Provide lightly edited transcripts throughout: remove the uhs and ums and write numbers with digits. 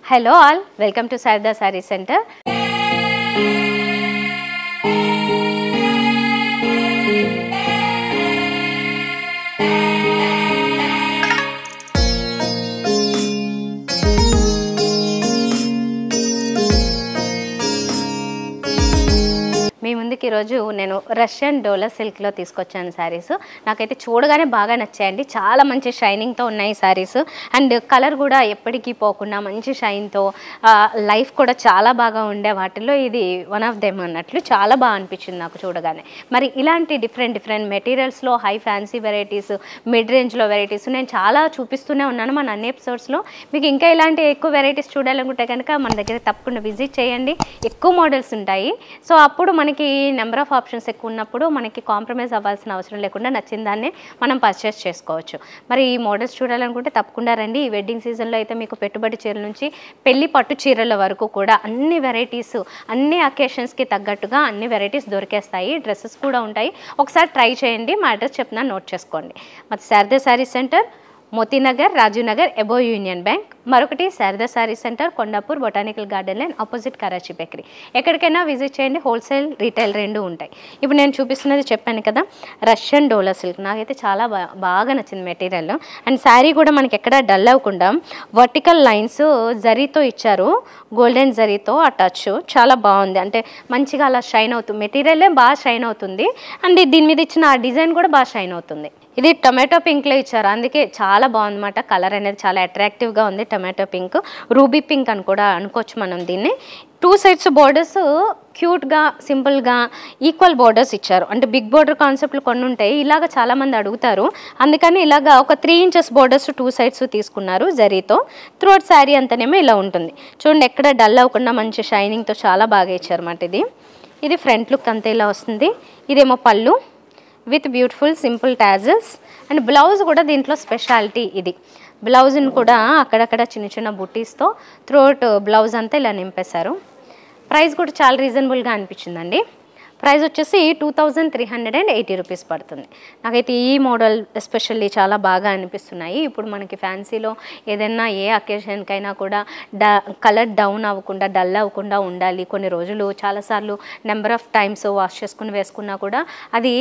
Hello all, welcome to Sarada Saree Center. మీ ముందుకి ఈరోజు నేను రష్యన్ డోలా సిల్క్లో తీసుకొచ్చాను శారీస్. నాకైతే చూడగానే బాగా నచ్చాయండి. చాలా మంచి షైనింగ్తో ఉన్నాయి శారీస్. అండ్ కలర్ కూడా ఎప్పటికీ పోకుండా మంచి షైన్తో లైఫ్ కూడా చాలా బాగా ఉండే వాటిల్లో ఇది వన్ ఆఫ్ దెమ్ అన్నట్లు చాలా బాగా అనిపించింది నాకు చూడగానే. మరి ఇలాంటి డిఫరెంట్ మెటీరియల్స్లో హై ఫ్యాన్సీ వెరైటీస్, మిడ్ రేంజ్లో వెరైటీస్ నేను చాలా చూపిస్తూనే ఉన్నాను మన అన్ని ఎపిసోడ్స్లో. మీకు ఇంకా ఇలాంటి ఎక్కువ వెరైటీస్ చూడాలనుకుంటే కనుక మన దగ్గర తప్పకుండా విజిట్ చేయండి. ఎక్కువ మోడల్స్ ఉంటాయి. సో అప్పుడు మనకి నెంబర్ ఆఫ్ ఆప్షన్స్ ఎక్కువ ఉన్నప్పుడు మనకి కాంప్రమైజ్ అవ్వాల్సిన అవసరం లేకుండా నచ్చిన దాన్ని మనం పర్చేస్ చేసుకోవచ్చు. మరి ఈ మోడల్స్ చూడాలనుకుంటే తప్పకుండా రండి. ఈ వెడ్డింగ్ సీజన్లో అయితే మీకు పెట్టుబడి చీరల నుంచి పెళ్లి పట్టు చీరల వరకు కూడా అన్ని వెరైటీస్, అన్ని అకేషన్స్కి తగ్గట్టుగా అన్ని వెరైటీస్ దొరికేస్తాయి. డ్రెస్సెస్ కూడా ఉంటాయి. ఒకసారి ట్రై చేయండి. మా అడ్రస్ చెప్తున్నా, నోట్ చేసుకోండి. మరి శారదా సారీ సెంటర్, మోతీనగర్, రాజీవ్ నగర్, అబో యూనియన్ బ్యాంక్. మరొకటి Sharada sorry centre, Kondapur, botanical garden line opposite Karachi bakery. ఎక్కడికైనా విజిట్ చేయండి. హోల్సేల్, రీటైల్ రెండు ఉంటాయి. ఇప్పుడు నేను చూపిస్తున్నది చెప్పాను కదా, రష్యన్ డోలా సిల్క్. నాకైతే చాలా బాగా నచ్చింది మెటీరియల్. అండ్ శారీ కూడా మనకి ఎక్కడ డల్ అవ్వకుండా వర్టికల్ లైన్స్ జరీతో ఇచ్చారు, గోల్డెన్ జరీతో ఆ టచ్ చాలా బాగుంది. అంటే మంచిగా అలా షైన్ అవుతుంది. మెటీరియలే బాగా షైన్ అవుతుంది. అండ్ దీని మీద ఇచ్చిన ఆ డిజైన్ కూడా బాగా షైన్ అవుతుంది. ఇది టొమాటో పింక్లో ఇచ్చారు, అందుకే చాలా బాగుందన్నమాట. కలర్ అనేది చాలా అట్రాక్టివ్గా ఉంది. టొమాటో పింక్, రూబీ పింక్ అని కూడా అనుకోవచ్చు మనం దీన్ని. 2 సైడ్స్ బోర్డర్స్ క్యూట్గా, సింపుల్గా ఈక్వల్ బోర్డర్స్ ఇచ్చారు. అంటే బిగ్ బోర్డర్ కాన్సెప్ట్లు కొన్ని ఉంటాయి, ఇలాగ చాలామంది అడుగుతారు. అందుకని ఇలాగ ఒక 3 ఇంచెస్ బోర్డర్స్ 2 సైడ్స్ తీసుకున్నారు జరీతో. త్రూఅవుట్ శారీ అంతనేమో ఇలా ఉంటుంది. చూడండి, ఎక్కడ డల్ అవ్వకుండా మంచి షైనింగ్తో చాలా బాగా ఇచ్చారు అన్నమాట. ఇది ఫ్రంట్ లుక్ అంతే ఇలా వస్తుంది. ఇదేమో పళ్ళు with beautiful simple tassels. And blouse కూడా దీంట్లో స్పెషాలిటీ. ఇది బ్లౌజ్ని కూడా అక్కడక్కడ చిన్న బుట్టీస్తో త్రూఅవుట్ బ్లౌజ్ అంతా ఇలా నింపేశారు. ప్రైస్ కూడా చాలా రీజనబుల్గా అనిపించిందండి. ప్రైస్ వచ్చేసి 2380 రూపీస్ పడుతుంది. నాకైతే ఈ మోడల్ ఎస్పెషల్లీ చాలా బాగా అనిపిస్తున్నాయి. ఇప్పుడు మనకి ఫ్యాన్సీలో ఏదైనా ఏ అకేషన్కైనా కూడా కలర్ డౌన్ అవ్వకుండా, డల్ అవ్వకుండా ఉండాలి. కొన్ని రోజులు చాలాసార్లు నెంబర్ ఆఫ్ టైమ్స్ వాష్ చేసుకుని వేసుకున్నా కూడా అది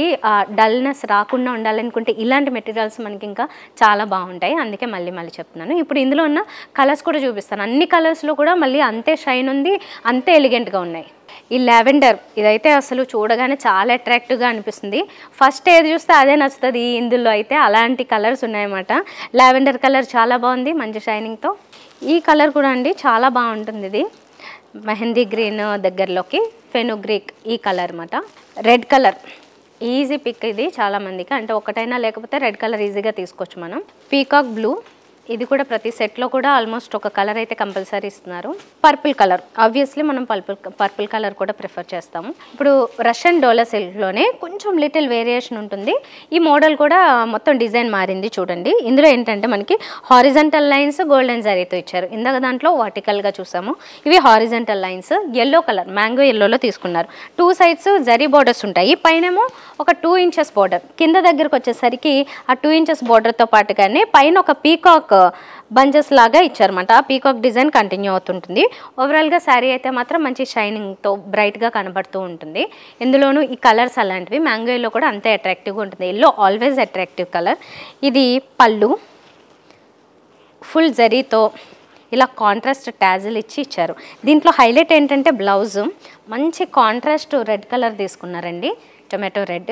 డల్నెస్ రాకుండా ఉండాలనుకుంటే ఇలాంటి మెటీరియల్స్ మనకి ఇంకా చాలా బాగుంటాయి. అందుకే మళ్ళీ చెప్తున్నాను. ఇప్పుడు ఇందులో ఉన్న కలర్స్ కూడా చూపిస్తాను. అన్ని కలర్స్లో కూడా మళ్ళీ అంతే షైన్ ఉంది, అంతే ఎలిగెంట్గా ఉన్నాయి. ఈ లావెండర్ ఇదైతే అసలు చూడగానే చాలా అట్రాక్టివ్గా అనిపిస్తుంది. ఫస్ట్ ఏది చూస్తే అదే నచ్చుతుంది. ఇందులో అయితే అలాంటి కలర్స్ ఉన్నాయన్నమాట. లావెండర్ కలర్ చాలా బాగుంది, మంచి షైనింగ్తో. ఈ కలర్ కూడా అండి చాలా బాగుంటుంది. ఇది మెహందీ గ్రీన్ దగ్గరలోకి ఫెనుగ్రీక్ ఈ కలర్ అన్నమాట. రెడ్ కలర్ ఈజీ పిక్ ఇది చాలామందికి. అంటే ఒకటైనా లేకపోతే రెడ్ కలర్ ఈజీగా తీసుకోవచ్చు మనం. పీకాక్ బ్లూ, ఇది కూడా ప్రతి సెట్లో కూడా ఆల్మోస్ట్ ఒక కలర్ అయితే కంపల్సరీ ఇస్తున్నారు. పర్పుల్ కలర్, ఆబ్వియస్లీ మనం పర్పుల్ కలర్ కూడా ప్రిఫర్ చేస్తాము. ఇప్పుడు రష్యన్ డోలా సిల్క్లోనే కొంచెం లిటిల్ వేరియేషన్ ఉంటుంది. ఈ మోడల్ కూడా మొత్తం డిజైన్ మారింది చూడండి. ఇందులో ఏంటంటే మనకి హారిజంటల్ లైన్స్ గోల్డెన్ జరీతో ఇచ్చారు. ఇందాక దాంట్లో వర్టికల్గా చూసాము. ఇవి horizontal lines. Yellow colour, mango ఎల్లోలో తీసుకున్నారు. 2 సైడ్స్ జరీ బోర్డర్స్ ఉంటాయి. పైనేమో ఒక 2 ఇంచెస్ బోర్డర్. కింద దగ్గరకు వచ్చేసరికి ఆ 2 ఇంచెస్ బోర్డర్తో పాటుగానే పైన ఒక పీకాక్ బంచెస్ లాగా ఇచ్చారన్నమాట. ఆ పీకాక్ డిజైన్ కంటిన్యూ అవుతుంటుంది. ఓవరాల్గా శారీ అయితే మాత్రం మంచి షైనింగ్తో బ్రైట్గా కనబడుతూ ఉంటుంది. ఇందులోనూ ఈ కలర్స్ అలాంటివి. మ్యాంగో ఎల్లో కూడా అంతే అట్రాక్టివ్గా ఉంటుంది. Yellow always attractive colour. ఇది పళ్ళు, ఫుల్ జరీతో ఇలా కాంట్రాస్ట్ ట్యాజిల్ ఇచ్చారు. దీంట్లో హైలైట్ ఏంటంటే బ్లౌజ్ మంచి కాంట్రాస్ట్ రెడ్ కలర్ తీసుకున్నారండి. టొమాటో రెడ్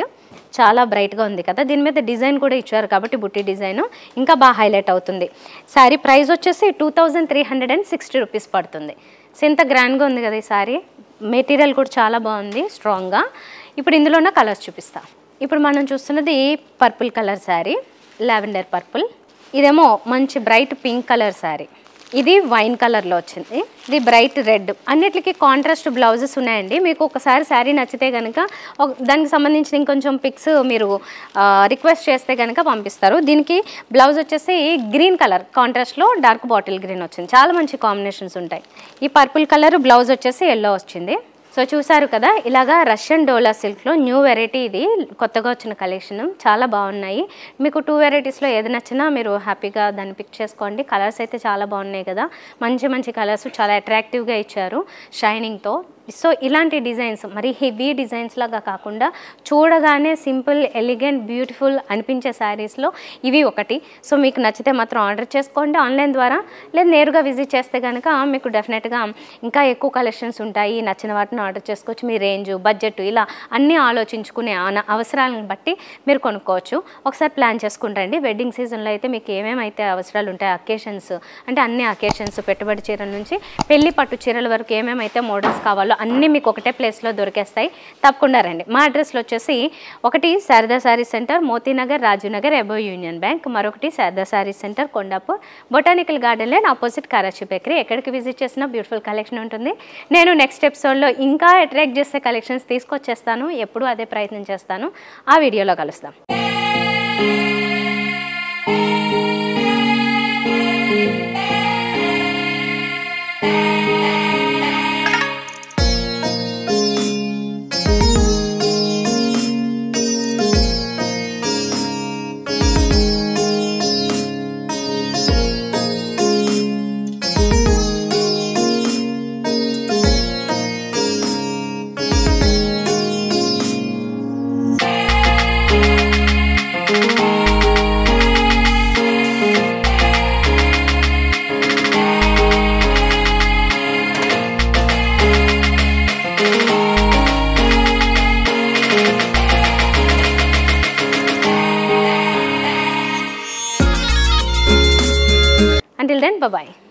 చాలా బ్రైట్గా ఉంది కదా. దీని మీద డిజైన్ కూడా ఇచ్చారు కాబట్టి బుట్టి డిజైన్ ఇంకా బాగా హైలైట్ అవుతుంది. శారీ ప్రైస్ వచ్చేసి 2360 రూపీస్ పడుతుంది. సో ఇంత గ్రాండ్గా ఉంది కదా ఈ శారీ. మెటీరియల్ కూడా చాలా బాగుంది, స్ట్రాంగ్గా. ఇప్పుడు ఇందులో ఉన్న కలర్స్ చూపిస్తా. ఇప్పుడు మనం చూస్తున్నది purple colour sari, lavender purple. ఇదేమో మంచి బ్రైట్ పింక్ కలర్ శారీ. ఇది వైన్ కలర్లో వచ్చింది. ఇది బ్రైట్ రెడ్. అన్నిటికీ కాంట్రాస్ట్ బ్లౌజెస్ ఉన్నాయండి. మీకు ఒకసారి శారీ నచ్చితే కనుక దానికి సంబంధించిన ఇంకొంచెం పిక్స్ మీరు రిక్వెస్ట్ చేస్తే కనుక పంపిస్తారు. దీనికి బ్లౌజ్ వచ్చేసి గ్రీన్ కలర్ కాంట్రాస్ట్లో డార్క్ బాటిల్ గ్రీన్ వచ్చింది. చాలా మంచి కాంబినేషన్స్ ఉంటాయి. ఈ పర్పుల్ కలర్ బ్లౌజ్ వచ్చేసి ఎల్లో వచ్చింది. సో సో చూసారు కదా, ఇలాగా రష్యన్ డోలా సిల్క్లో న్యూ వెరైటీ, ఇది కొత్తగా వచ్చిన కలెక్షన్, చాలా బాగున్నాయి. మీకు 2 వెరైటీస్లో ఏది నచ్చినా మీరు హ్యాపీగా దాన్ని పిక్ చేసుకోండి. కలర్స్ అయితే చాలా బాగున్నాయి కదా, మంచి మంచి కలర్స్, చాలా అట్రాక్టివ్గా ఇచ్చారు షైనింగ్తో. సో ఇలాంటి డిజైన్స్ మరి హెవీ డిజైన్స్ లాగా కాకుండా చూడగానే సింపుల్, ఎలిగెంట్, బ్యూటిఫుల్ అనిపించే శారీస్లో ఇవి ఒకటి. సో మీకు నచ్చితే మాత్రం ఆర్డర్ చేసుకోండి ఆన్లైన్ ద్వారా, లేదా నేరుగా విజిట్ చేస్తే కనుక మీకు డెఫినెట్గా ఇంకా ఎక్కువ కలెక్షన్స్ ఉంటాయి. నచ్చిన వాటిని ఆర్డర్ చేసుకోవచ్చు. మీ రేంజ్, బడ్జెట్ ఇలా అన్నీ ఆలోచించుకునే అవసరాలను బట్టి మీరు కొనుక్కోవచ్చు. ఒకసారి ప్లాన్ చేసుకుంటండి. వెడ్డింగ్ సీజన్లో అయితే మీకు ఏమేమైతే అవసరాలు ఉంటాయి, అకేషన్స్ అంటే అన్ని అకేషన్స్, పెట్టుబడి చీరల నుంచి పెళ్లి పట్టు చీరల వరకు ఏమేమైతే మోడల్స్ కావాలో అన్నీ మీకు ఒకటే ప్లేస్లో దొరికేస్తాయి. తప్పకుండా రండి. మా అడ్రస్లో వచ్చేసి ఒకటి Sharada saree centre, Motinagar, Rajivnagar, above union bank. మరొకటి Sharada saree centre, Kondapur, botanical garden line opposite Karachi bakery. ఎక్కడికి విజిట్ చేసినా బ్యూటిఫుల్ కలెక్షన్ ఉంటుంది. నేను నెక్స్ట్ ఎపిసోడ్లో ఇంకా అట్రాక్ట్ చేసే కలెక్షన్స్ తీసుకొచ్చేస్తాను. ఎప్పుడూ అదే ప్రయత్నం చేస్తాను. ఆ వీడియోలో కలుస్తాం. Until then, bye-bye.